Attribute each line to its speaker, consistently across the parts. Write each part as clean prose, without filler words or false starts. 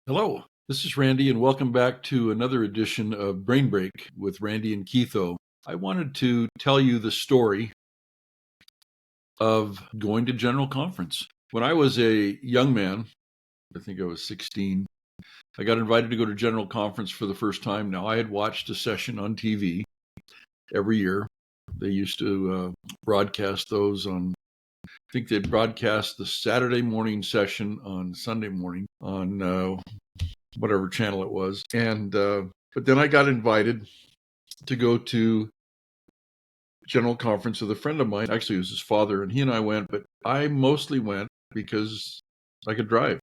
Speaker 1: Hello, this is Randy, and welcome back to another edition of Brain Break with Randy and Keitho. I wanted to tell you the story of going to General Conference. When I was a young man, I think I was 16, I got invited to go to General Conference for the first time. Now, I had watched a session on TV every year. They used to broadcast those on, I think they'd broadcast the Saturday morning session on Sunday morning on whatever channel it was. But then I got invited to go to General Conference with a friend of mine. Actually, it was his father, and he and I went, but I mostly went because I could drive.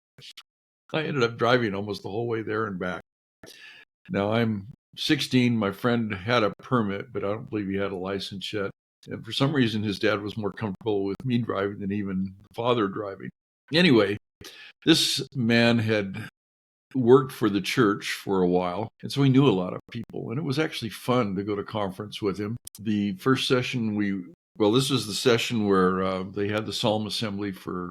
Speaker 1: I ended up driving almost the whole way there and back. Now I'm 16. My friend had a permit, but I don't believe he had a license yet. And for some reason, his dad was more comfortable with me driving than even the father driving. Anyway, this man had worked for the church for a while, and so he knew a lot of people, and it was actually fun to go to conference with him. The first session this was the session where they had the solemn assembly for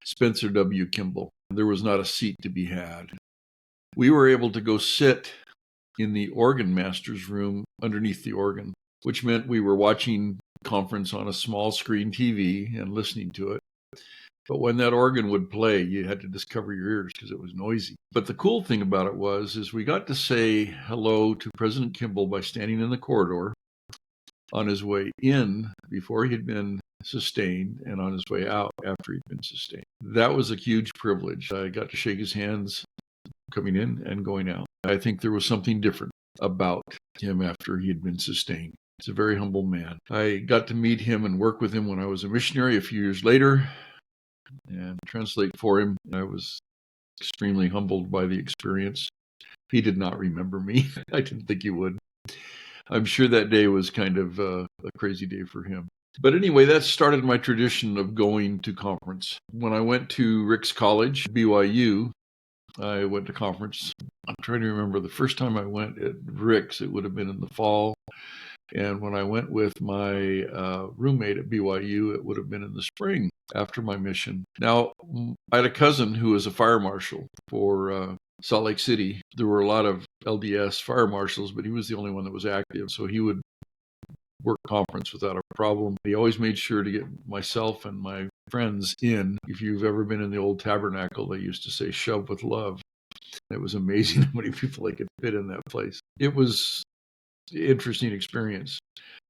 Speaker 1: Spencer W. Kimball. There was not a seat to be had. We were able to go sit in the organ master's room underneath the organ, which meant we were watching conference on a small screen TV and listening to it. But when that organ would play, you had to just cover your ears because it was noisy. But the cool thing about it is we got to say hello to President Kimball by standing in the corridor on his way in before he had been sustained and on his way out after he'd been sustained. That was a huge privilege. I got to shake his hands coming in and going out. I think there was something different about him after he had been sustained. He's a very humble man. I got to meet him and work with him when I was a missionary a few years later and translate for him. I was extremely humbled by the experience. He did not remember me. I didn't think he would. I'm sure that day was kind of a crazy day for him. But anyway, that started my tradition of going to conference. When I went to Ricks College, BYU, I went to conference. I'm trying to remember the first time I went at Ricks, it would have been in the fall. And when I went with my roommate at BYU, it would have been in the spring after my mission. Now, I had a cousin who was a fire marshal for Salt Lake City. There were a lot of LDS fire marshals, but he was the only one that was active. So he would work conference without a problem. He always made sure to get myself and my friends in. If you've ever been in the old tabernacle, they used to say, "Shove with love." It was amazing how many people they could fit in that place. It was interesting experience.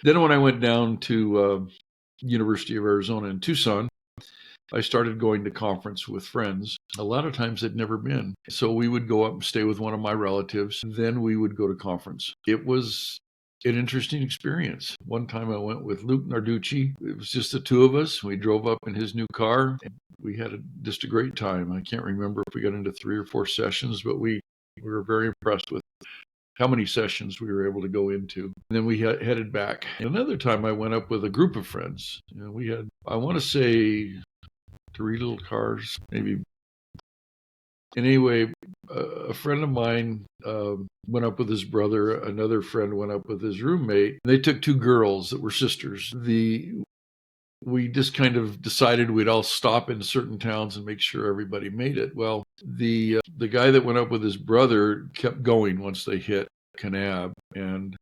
Speaker 1: Then when I went down to University of Arizona in Tucson, I started going to conference with friends. A lot of times they'd never been. So we would go up and stay with one of my relatives. Then we would go to conference. It was an interesting experience. One time I went with Luke Narducci. It was just the two of us. We drove up in his new car. And we had just a great time. I can't remember if we got into 3 or 4 sessions, but we were very impressed with how many sessions we were able to go into. And then we headed back. Another time I went up with a group of friends. We had, I want to say, 3 little cars, maybe. And anyway, a friend of mine went up with his brother. Another friend went up with his roommate. They took 2 girls that were sisters. We just kind of decided we'd all stop in certain towns and make sure everybody made it. Well, the guy that went up with his brother kept going once they hit Kanab, and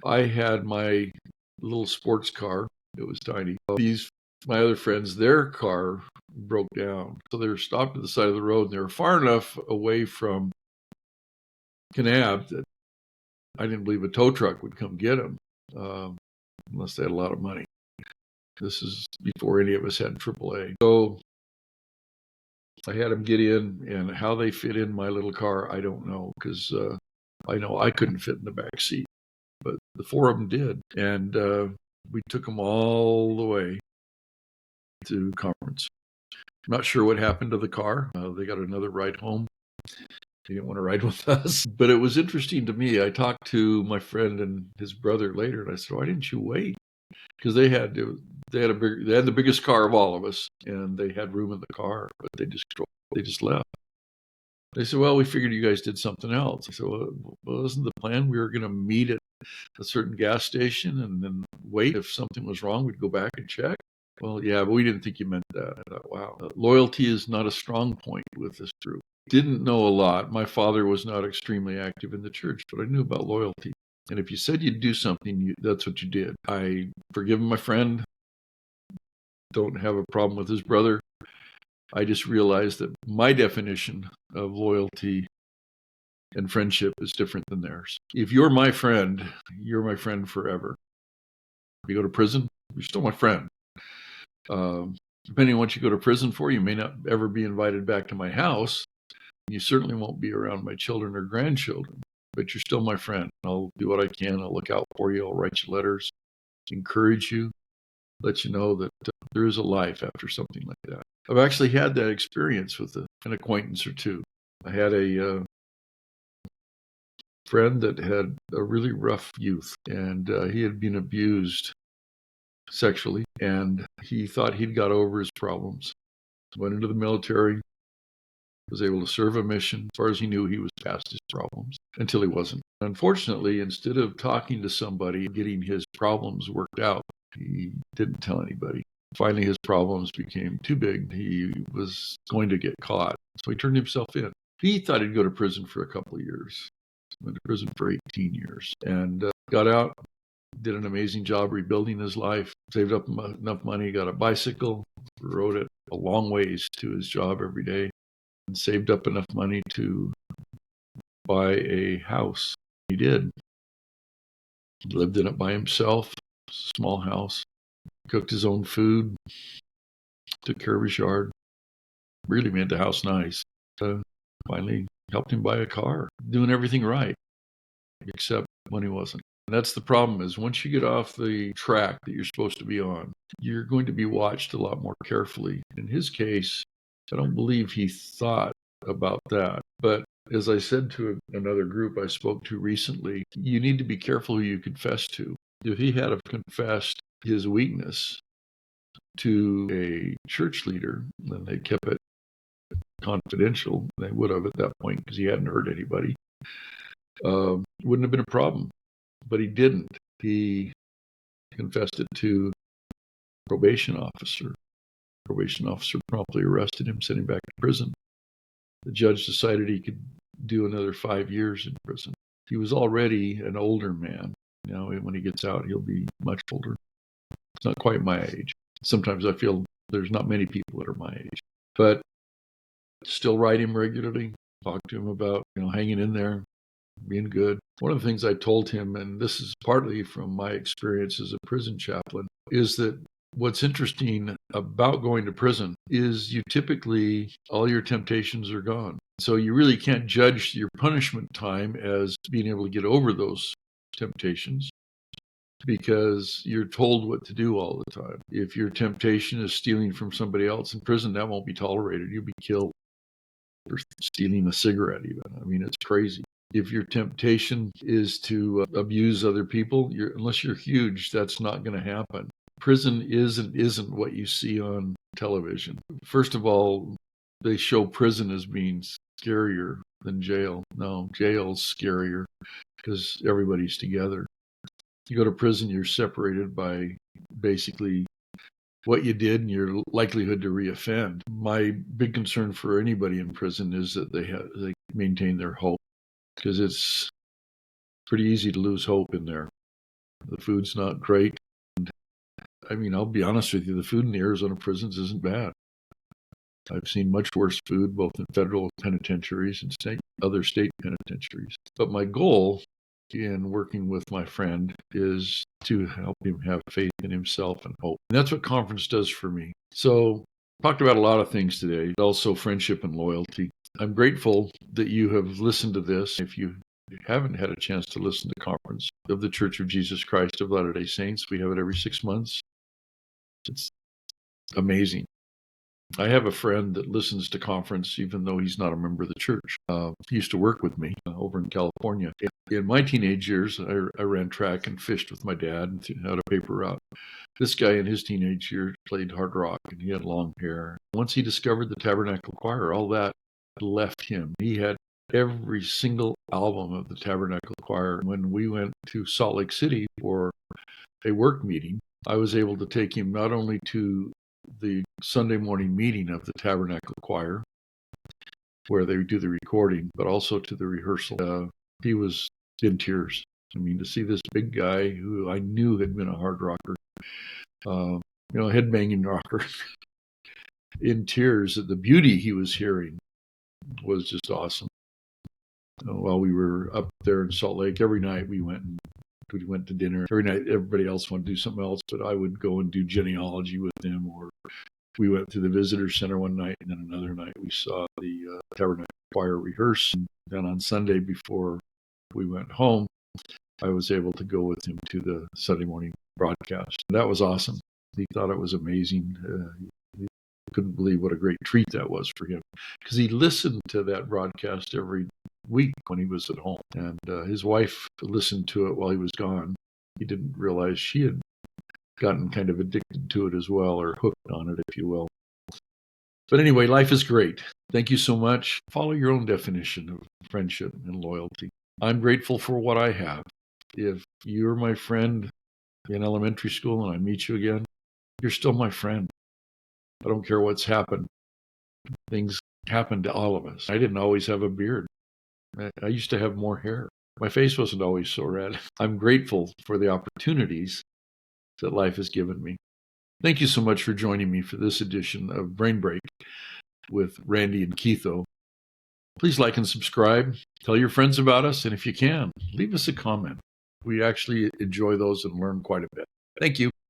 Speaker 1: I had my little sports car. It was tiny. My other friends, their car broke down, so they were stopped at the side of the road, and they were far enough away from Kanab that I didn't believe a tow truck would come get them unless they had a lot of money. This is before any of us had AAA. So I had them get in, and how they fit in my little car, I don't know, because I know I couldn't fit in the back seat, but the 4 of them did. And we took them all the way to conference. I'm not sure what happened to the car. They got another ride home. They didn't want to ride with us. But it was interesting to me. I talked to my friend and his brother later, and I said, "Why didn't you wait?" Because they had the biggest car of all of us, and they had room in the car, but they just left. They said, "Well, we figured you guys did something else." I said, "Well, isn't the plan we were going to meet at a certain gas station and then wait? If something was wrong, we'd go back and check." "Well, yeah, but we didn't think you meant that." I thought, wow, loyalty is not a strong point with this group. didn't know a lot. My father was not extremely active in the church, but I knew about loyalty. And if you said you'd do something, that's what you did. I forgive my friend, don't have a problem with his brother. I just realized that my definition of loyalty and friendship is different than theirs. If you're my friend, you're my friend forever. If you go to prison, you're still my friend. Depending on what you go to prison for, you may not ever be invited back to my house. You certainly won't be around my children or grandchildren, but you're still my friend. I'll do what I can. I'll look out for you. I'll write you letters, encourage you, let you know that there is a life after something like that. I've actually had that experience with an acquaintance or two. I had a friend that had a really rough youth, and he had been abused sexually, and he thought he'd got over his problems. Went into the military, was able to serve a mission. As far as he knew, he was past his problems until he wasn't. Unfortunately, instead of talking to somebody, getting his problems worked out, he didn't tell anybody. Finally, his problems became too big. He was going to get caught, so he turned himself in. He thought he'd go to prison for a couple of years. Went to prison for 18 years and got out, did an amazing job rebuilding his life, saved up enough money, got a bicycle, rode it a long ways to his job every day, and saved up enough money to buy a house. He did. He lived in it by himself, small house, cooked his own food, took care of his yard, really made the house nice. Finally helped him buy a car, doing everything right, except when he wasn't. And that's the problem, is once you get off the track that you're supposed to be on, you're going to be watched a lot more carefully. In his case, I don't believe he thought about that. But as I said to another group I spoke to recently, you need to be careful who you confess to. If he had confessed his weakness to a church leader, then they kept it confidential. They would have at that point because he hadn't hurt anybody. Wouldn't have been a problem. But he didn't. He confessed it to a probation officer. The probation officer promptly arrested him, sent him back to prison. The judge decided he could do another 5 years in prison. He was already an older man. Now, when he gets out, he'll be much older. It's not quite my age. Sometimes I feel there's not many people that are my age. But still write him regularly, talk to him about, hanging in there, being good. One of the things I told him, and this is partly from my experience as a prison chaplain, is that what's interesting about going to prison is you typically, all your temptations are gone. So you really can't judge your punishment time as being able to get over those temptations because you're told what to do all the time. If your temptation is stealing from somebody else in prison, that won't be tolerated. You'll be killed. Or stealing a cigarette even. I mean, it's crazy. If your temptation is to abuse other people, unless you're huge, that's not going to happen. Prison isn't what you see on television. First of all, they show prison as being scarier than jail. No, jail's scarier because everybody's together. You go to prison, you're separated by basically what you did and your likelihood to reoffend. My big concern for anybody in prison is that they maintain their hope, because it's pretty easy to lose hope in there. The food's not great. And, I'll be honest with you, the food in the Arizona prisons isn't bad. I've seen much worse food, both in federal penitentiaries and other state penitentiaries. But my goal in working with my friend is to help him have faith in himself and hope. And that's what conference does for me. So talked about a lot of things today, also friendship and loyalty. I'm grateful that you have listened to this. If you haven't had a chance to listen to conference of the Church of Jesus Christ of Latter-day Saints, we have it every 6 months. It's amazing. I have a friend that listens to conference even though he's not a member of the church. He used to work with me over in California. In my teenage years, I ran track and fished with my dad and had a paper route. This guy in his teenage years played hard rock and he had long hair. Once he discovered the Tabernacle Choir, all that left him. He had every single album of the Tabernacle Choir. When we went to Salt Lake City for a work meeting, I was able to take him not only to the Sunday morning meeting of the Tabernacle Choir, where they do the recording, but also to the rehearsal. He was in tears. I mean, to see this big guy who I knew had been a hard rocker, headbanging rocker, in tears at the beauty he was hearing was just awesome. While we were up there in Salt Lake, every night we went to dinner. Every night, everybody else wanted to do something else, but I would go and do genealogy with them. Or we went to the visitor center one night, and then another night we saw the Tabernacle Choir rehearse. And then on Sunday, before we went home, I was able to go with him to the Sunday morning broadcast. And that was awesome. He thought it was amazing. He couldn't believe what a great treat that was for him, because he listened to that broadcast every week when he was at home. And his wife listened to it while he was gone. He didn't realize she had gotten kind of addicted to it as well, or hooked on it, if you will. But anyway, life is great. Thank you so much. Follow your own definition of friendship and loyalty. I'm grateful for what I have. If you're my friend in elementary school and I meet you again, you're still my friend. I don't care what's happened. Things happen to all of us. I didn't always have a beard. I used to have more hair. My face wasn't always so red. I'm grateful for the opportunities that life has given me. Thank you so much for joining me for this edition of Brain Break with Randy and Keitho. Please like and subscribe. Tell your friends about us. And if you can, leave us a comment. We actually enjoy those and learn quite a bit. Thank you.